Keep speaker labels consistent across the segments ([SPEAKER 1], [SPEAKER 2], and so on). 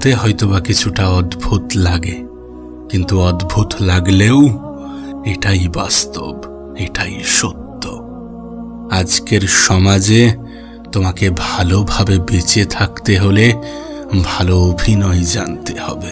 [SPEAKER 1] শুনতে হয়তোবা কিছুটা অদ্ভুত লাগে, কিন্তু অদ্ভুত লাগলেও এটাই বাস্তব, এটাই সত্য। আজকের সমাজে তোমাকে ভালোভাবে বেঁচে থাকতে হলে ভালো অভিনয় জানতে হবে।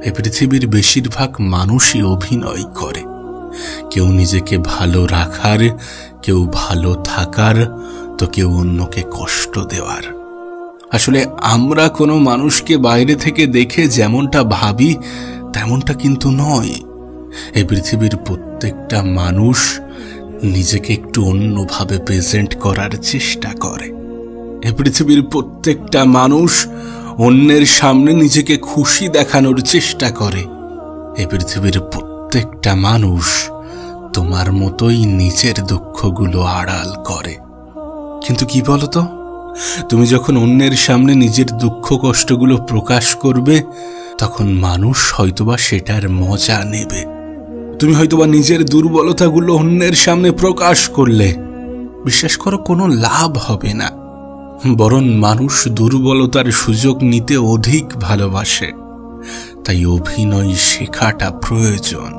[SPEAKER 1] এই পৃথিবীর বেশিরভাগ মানুষই অভিনয় করে, কেউ নিজেকে ভালো রাখার, কেউ ভালো থাকার, তো কেউ অন্যকে কষ্ট দেওয়ার। আসলে আমরা কোনো মানুষকে বাইরে থেকে দেখে যেমনটা ভাবি তেমনটা কিন্তু নয়। এই পৃথিবীর প্রত্যেকটা মানুষ নিজেকে একটু অন্যভাবে প্রেজেন্ট করার চেষ্টা করে। এই পৃথিবীর প্রত্যেকটা মানুষ অন্যের সামনে নিজেকে খুশি দেখানোর চেষ্টা করে। এই পৃথিবীর প্রত্যেকটা মানুষ তোমার মতোই নিজের দুঃখগুলো আড়াল করে। কিন্তু কি বলতো, তুমি যখন অন্যের সামনে নিজের দুঃখ কষ্টগুলো প্রকাশ করবে, তখন মানুষ হয়তোবা সেটার মজা নেবে। তুমি হয়তোবা নিজের দুর্বলতাগুলো অন্যের সামনে প্রকাশ করলে, বিশ্বাস করো কোনো লাভ হবে না, বরং মানুষ দুর্বলতার সুযোগ নিতে অধিক ভালোবাসে। তাই অভিনয় শেখাটা প্রয়োজন।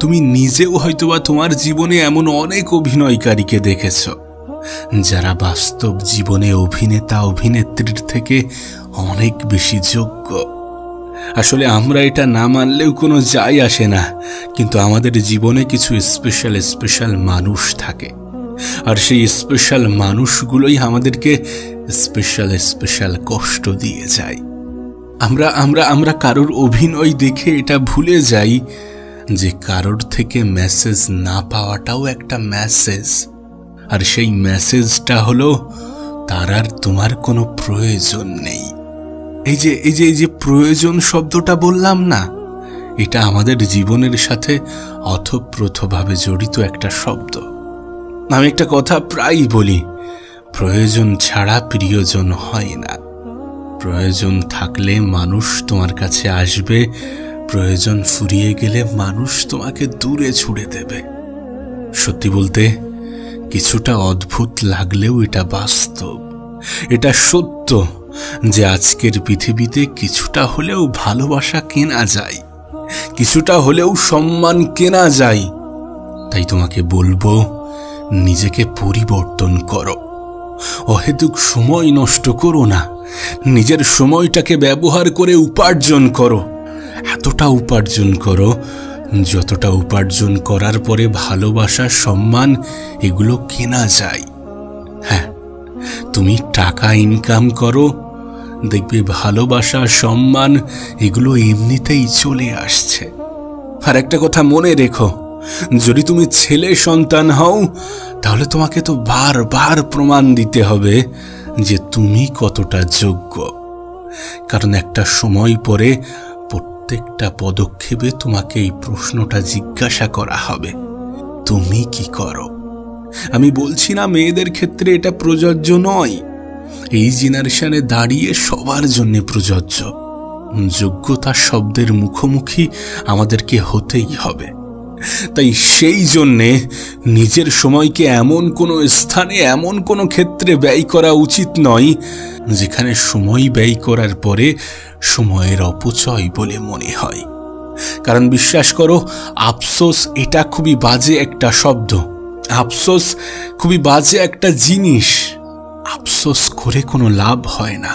[SPEAKER 1] তুমি নিজেও হয়তোবা তোমার জীবনে এমন অনেক অভিনয়কারীকে দেখেছ, যারা বাস্তব জীবনে অভিনেতা অভিনেত্রীর থেকে অনেক বেশি যোগ্য। আসলে আমরা এটা না মানলেও কোনো যায় আসে না, কিন্তু আমাদের জীবনে কিছু স্পেশাল মানুষ থাকে, আর সেই স্পেশাল মানুষগুলোই আমাদেরকে স্পেশাল কষ্ট দিয়ে যায়। আমরা কারোর অভিনয় দেখে এটা ভুলে যাই যে কারোর থেকে মেসেজ না পাওয়াটাও একটা মেসেজ, আর সেই মেসেজটা হলো তার আর তোমার কোনো প্রয়োজন নেই। এই যে প্রয়োজন শব্দটা বললাম না, এটা আমাদের জীবনের সাথে অতপ্রতভাবে জড়িত একটা শব্দ। আমি একটা কথা প্রায়ই বলি, প্রয়োজন ছাড়া প্রিয়জন হয় না। প্রয়োজন থাকলে মানুষ তোমার কাছে আসবে, প্রয়োজন ফুরিয়ে গেলে মানুষ তোমাকে দূরে ছুড়ে দেবে। সত্যি বলতে কিছুটা অদ্ভুত লাগলেও এটা বাস্তব, এটা সত্য যে আজকের পৃথিবীতে কিছুটা হলেও ভালোবাসা কেনা যায়, কিছুটা হলেও সম্মান কেনা যায়। তাই তোমাকে বলবো, নিজেকে পরিবর্তন করো, অহেতুক সময় নষ্ট করো না। নিজের সময়টাকে ব্যবহার করে উপার্জন করো, এতটা উপার্জন করো যতটা উপার্জন করার পরে ভালোবাসা, সম্মান এগুলো কেনা যায়। হ্যাঁ, তুমি টাকা ইনকাম করো, দেখবে ভালোবাসা, সম্মান এগুলো এমনিতেই চলে আসছে। আর একটা কথা মনে রেখো, যদি তুমি ছেলে সন্তান হও, তাহলে তোমাকে তো বারবার প্রমাণ দিতে হবে যে তুমি কতটা যোগ্য। কারণ একটা সময় পরে প্রত্যেকটা পদক্ষেপে তোমাকে এই প্রশ্নটা জিজ্ঞাসা করা হবে, তুমি কি করো। আমি বলছি না মেয়েদের ক্ষেত্রে এটা প্রযোজ্য নয়, এই জেনারেশনে দাঁড়িয়ে সবার জন্য প্রযোজ্য। যোগ্যতা শব্দের মুখোমুখি আমাদেরকে হতেই হবে। তাই সেই জন্যে নিজের সময়কে এমন কোনো স্থানে, এমন কোনো ক্ষেত্রে ব্যয় করা উচিত নয় যেখানে সময় ব্যয় করার পরে সময়ের অপচয় বলে মনে হয়। কারণ বিশ্বাস করো, আফসোস এটা খুবই বাজে একটা শব্দ, আফসোস খুবই বাজে একটা জিনিস। আফসোস করে কোনো লাভ হয় না।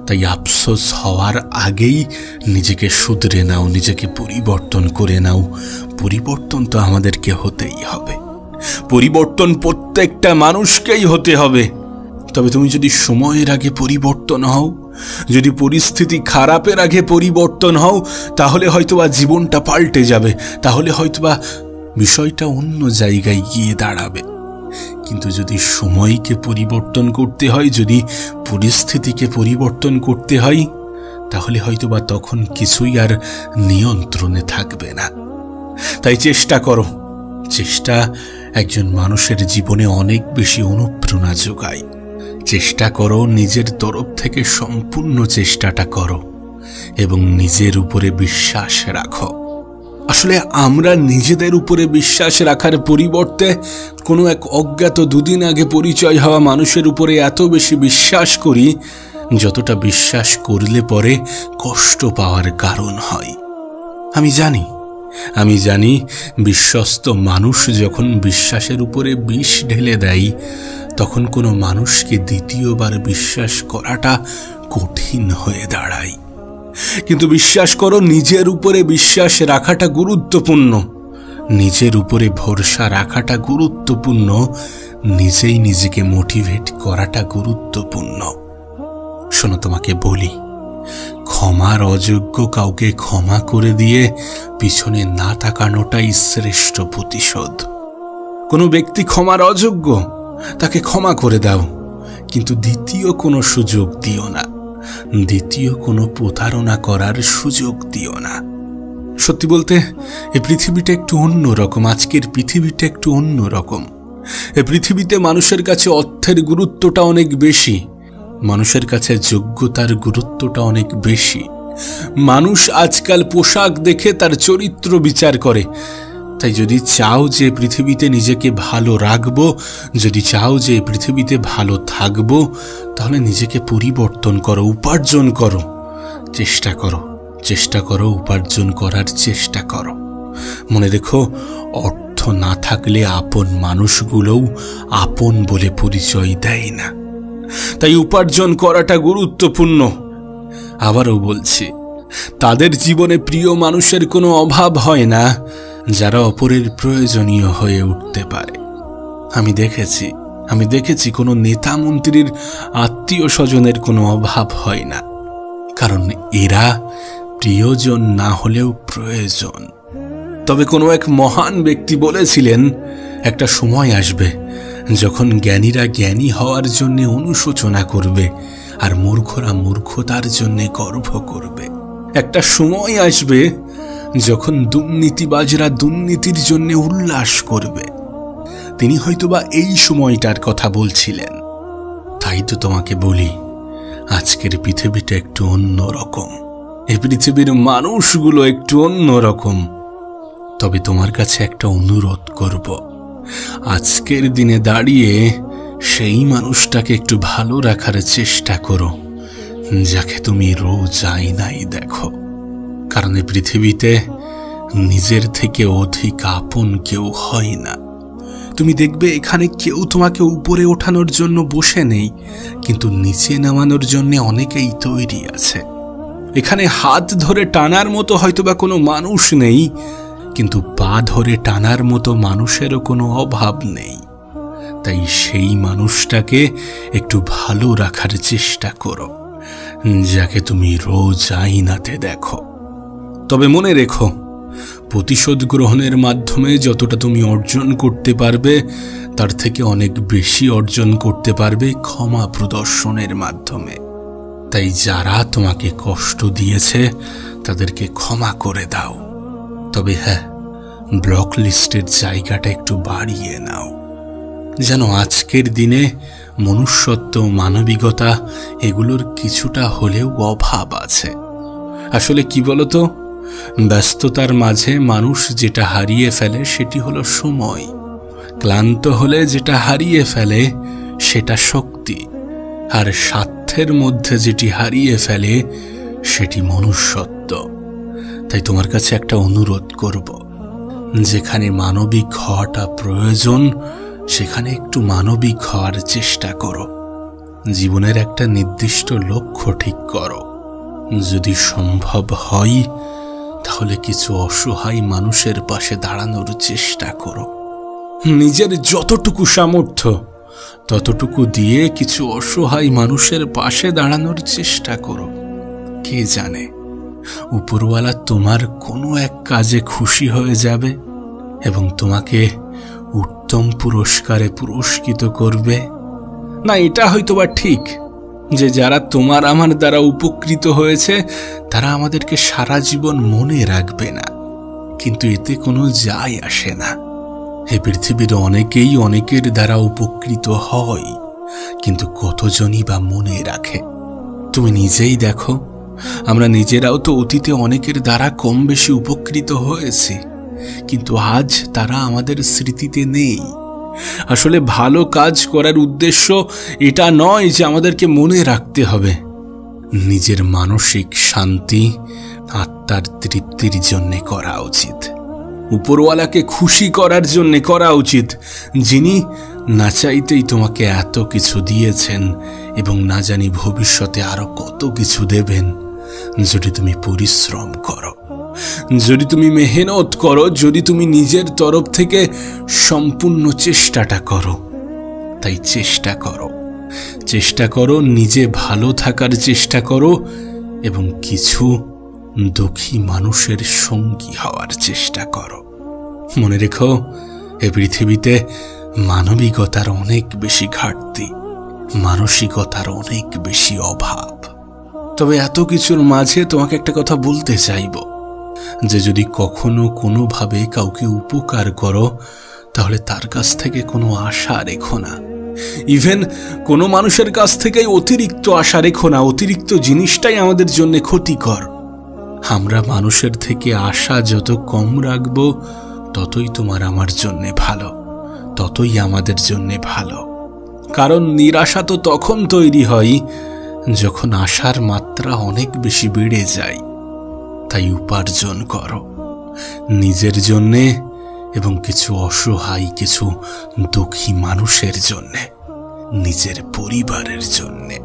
[SPEAKER 1] তাই আফসোস হওয়ার আগেই নিজেকে শুধরে নাও, নিজেকে পরিবর্তন করে নাও। পরিবর্তন তো আমাদেরকে হতেই হবে, পরিবর্তন প্রত্যেকটা মানুষকেই হতে হবে। তবে তুমি যদি সময়ের আগে পরিবর্তন হও, যদি পরিস্থিতি খারাপের আগে পরিবর্তন হও, তাহলে হয়তোবা জীবনটা পাল্টে যাবে, তাহলে হয়তোবা বিষয়টা অন্য জায়গায় গিয়ে দাঁড়াবে। কিন্তু যদি সময়কে পরিবর্তন করতে হয়, যদি পরিস্থিতিকে পরিবর্তন করতে হয়, তাহলে হয়তোবা তখন কিছুই আর নিয়ন্ত্রণে থাকবে না। তাই চেষ্টা করো, চেষ্টা একজন মানুষের জীবনে অনেক বেশি অনুপ্রেরণা যোগায়। চেষ্টা করো, নিজের তরফ থেকে সম্পূর্ণ চেষ্টাটা করো এবং নিজের উপরে বিশ্বাস রাখো। আসলে আমরা নিজেদের উপরে বিশ্বাস রাখার পরিবর্তে কোনো এক অজ্ঞাত দুদিন আগে পরিচয় হওয়া মানুষের উপরে এত বেশি বিশ্বাস করি যতটা বিশ্বাস করলে পরে কষ্ট পাওয়ার কারণ হয়। আমি জানি বিশ্বস্ত মানুষ যখন বিশ্বাসের উপরে বিষ ঢেলে দেয়, তখন কোনো মানুষকে দ্বিতীয়বার বিশ্বাস করাটা কঠিন হয়ে দাঁড়ায়। কিন্তু বিশ্বাস করো, নিজের উপরে বিশ্বাস রাখাটা গুরুত্বপূর্ণ, নিজের উপরে ভরসা রাখাটা গুরুত্বপূর্ণ, নিজেই নিজেকে মোটিভেট করাটা গুরুত্বপূর্ণ। শোনো, তোমাকে বলি, ক্ষমার অযোগ্য কাউকে ক্ষমা করে দিয়ে পিছনে না তাকানোটাই শ্রেষ্ঠ প্রতিশোধ। কোনো ব্যক্তি ক্ষমার অযোগ্য, তাকে ক্ষমা করে দাও, কিন্তু দ্বিতীয় কোনো সুযোগ দিও না, দ্বিতীয় কোনো প্রতারণা করার সুযোগ দিও না। সত্যি বলতে এই পৃথিবীটা একটু অন্যরকম, আজকের পৃথিবীটা একটু অন্যরকম। এই পৃথিবীতে মানুষের কাছে অর্থের গুরুত্বটা অনেক বেশি, মানুষের কাছে যোগ্যতার গুরুত্বটা অনেক বেশি। মানুষ আজকাল পোশাক দেখে তার চরিত্র বিচার করে। তাই যদি চাও যে পৃথিবীতে নিজেকে ভালো রাখবো, যদি চাও যে পৃথিবীতে ভালো থাকবো, তাহলে নিজেকে পরিবর্তন করো, উপার্জন করো, চেষ্টা করো উপার্জন করার চেষ্টা করো। মনে রেখো, অর্থ না থাকলে আপন মানুষগুলোও আপন বলে পরিচয় দেয় না। তাই উপার্জন করাটা গুরুত্বপূর্ণ। আবারও বলছি, তাদের জীবনে প্রিয় মানুষের কোনো অভাব হয় না যারা অপরের প্রয়োজনীয় হয়ে উঠতে পারে। আমি দেখেছি কোনো নেতা মন্ত্রীর আত্মীয় স্বজনের কোনো অভাব হয় না, কারণ এরা প্রিয়জন না হলেও প্রয়োজন। তবে কোনো এক মহান ব্যক্তি বলেছিলেন, একটা সময় আসবে যখন জ্ঞানীরা জ্ঞানী হওয়ার জন্য অনুশোচনা করবে আর মূর্খরা মূর্খতার জন্য গর্ব করবে। একটা সময় আসবে যখন দুর্নীতিবাজরা দুর্নীতির জন্য উল্লাস করবে। তিনি হয়তোবা এই সময়টার কথা বলছিলেন। তাই তো তোমাকে বলি, আজকের পৃথিবীটা একটু অন্যরকম, এই পৃথিবীর মানুষগুলো একটু অন্যরকম। তবে তোমার কাছে একটা অনুরোধ করব, আজকের দিনে দাঁড়িয়ে সেই মানুষটাকে একটু ভালো রাখার চেষ্টা করো যাকে তুমি রোজ আয়নায় দেখো। কারণ এই পৃথিবীতে নিজের থেকে অধিক আপন কেউ হয় না। তুমি দেখবে এখানে কেউ তোমাকে উপরে ওঠানোর জন্য বসে নেই, কিন্তু নিচে নামানোর জন্য অনেকেই তৈরি আছে। এখানে হাত ধরে টানার মতো হয়তোবা কোনো মানুষ নেই, কিন্তু পা ধরে টানার মতো মানুষেরও কোনো অভাব নেই। তাই সেই মানুষটাকে একটু ভালো রাখার চেষ্টা করো যাকে তুমি রোজ আয়নাতে দেখো। তবে মনে রেখো, প্রতিশোধ গ্রহণের মাধ্যমে যতটা তুমি অর্জন করতে পারবে, তার থেকে অনেক বেশি অর্জন করতে পারবে ক্ষমা প্রদর্শনের মাধ্যমে। তাই যারা তোমাকে কষ্ট দিয়েছে তাদেরকে ক্ষমা করে দাও। তবে হ্যাঁ, ব্লক লিস্টের জায়গাটা একটু বাড়িয়ে নাও, যেন আজকের দিনে মনুষ্যত্ব, মানবিকতা এগুলোর কিছুটা হলেও অভাব আছে। আসলে কি বলতো, ব্যস্ততার মাঝে মানুষ যেটা হারিয়ে ফেলে সেটি হলো সময়, ক্লান্ত হলে যেটা হারিয়ে ফেলে সেটা শক্তি, আর স্বার্থের মধ্যে যেটি হারিয়ে ফেলে সেটি মনুষ্যত্ব। তাই তোমার কাছে একটা অনুরোধ করব, যেখানে মানবিক হওয়াটা প্রয়োজন সেখানে একটু মানবিক হওয়ার চেষ্টা করো। জীবনের একটা নির্দিষ্ট লক্ষ্য ঠিক করো। যদি সম্ভব হয় তাহলে কিছু অসহায় মানুষের পাশে দাঁড়ানোর চেষ্টা করো। নিজের যতটুকু সামর্থ্য ততটুকু দিয়ে কিছু অসহায় মানুষের পাশে দাঁড়ানোর চেষ্টা করো। কে জানে, উপরওয়ালা তোমার কোনো এক কাজে খুশি হয়ে যাবে এবং তোমাকে উত্তম পুরস্কারে পুরস্কৃত করবে। না, এটা হয়তোবা ঠিক যে যারা তোমার আমার দ্বারা উপকৃত হয়েছে তারা আমাদেরকে সারা জীবন মনে রাখবে না, কিন্তু এতে কোনো যায় আসে না। এই পৃথিবীর অনেকেই অনেকের দ্বারা উপকৃত হয়, কিন্তু কতজনই বা মনে রাখে? তুমি নিজেই দেখো, আমরা নিজেরাও তো অতীতে অনেকের দ্বারা কম বেশি উপকৃত হয়েছি, কিন্তু আজ তারা আমাদের স্মৃতিতে নেই। আসলে ভালো কাজ করার উদ্দেশ্য এটা নয় যে আমাদেরকে মনে রাখতে হবে, নিজের মানসিক শান্তি, আত্মার তৃপ্তির জন্যে করা উচিত। উপরওয়ালাকে খুশি করার জন্যে করা উচিত, যিনি না চাইতেই তোমাকে এত কিছু দিয়েছেন এবং না জানি ভবিষ্যতে আরো কত কিছু দেবেন। যদি তুমি পরিশ্রম করো, যদি তুমি মেহনত করো, যদি তুমি নিজের তরফ থেকে সম্পূর্ণ চেষ্টাটা করো। তাই চেষ্টা করো, নিজে ভালো থাকার চেষ্টা করো এবং কিছু দুঃখী মানুষের সঙ্গী হওয়ার চেষ্টা করো। মনে রেখো, এ পৃথিবীতে মানবিকতার অনেক বেশি ঘাটতি, মানসিকতার অনেক বেশি অভাব। তবে এত কিছুর মাঝে তোমাকে একটা কথা বলতে চাইব, যে যদি কখনো কোনোভাবে কাউকে উপকার করো, তাহলে তার কাছ থেকে কোনো আশা রেখো না। ইভেন কোনো মানুষের কাছ থেকে অতিরিক্ত আশা রেখো না। অতিরিক্ত জিনিসটাই আমাদের জন্য ক্ষতিকর। আমরা মানুষের থেকে আশা যত কম রাখবো, ততই তোমার আমার জন্যে ভালো, ততই আমাদের জন্যে ভালো। কারণ নিরাশা তো তখন তৈরি হয় যখন আশার মাত্রা অনেক বেশি বেড়ে যায়। তাই উপার্জন করো নিজের জন্যে এবং কিছু অসহায়, কিছু দুঃখী মানুষের জন্যে, নিজের পরিবারের জন্যে।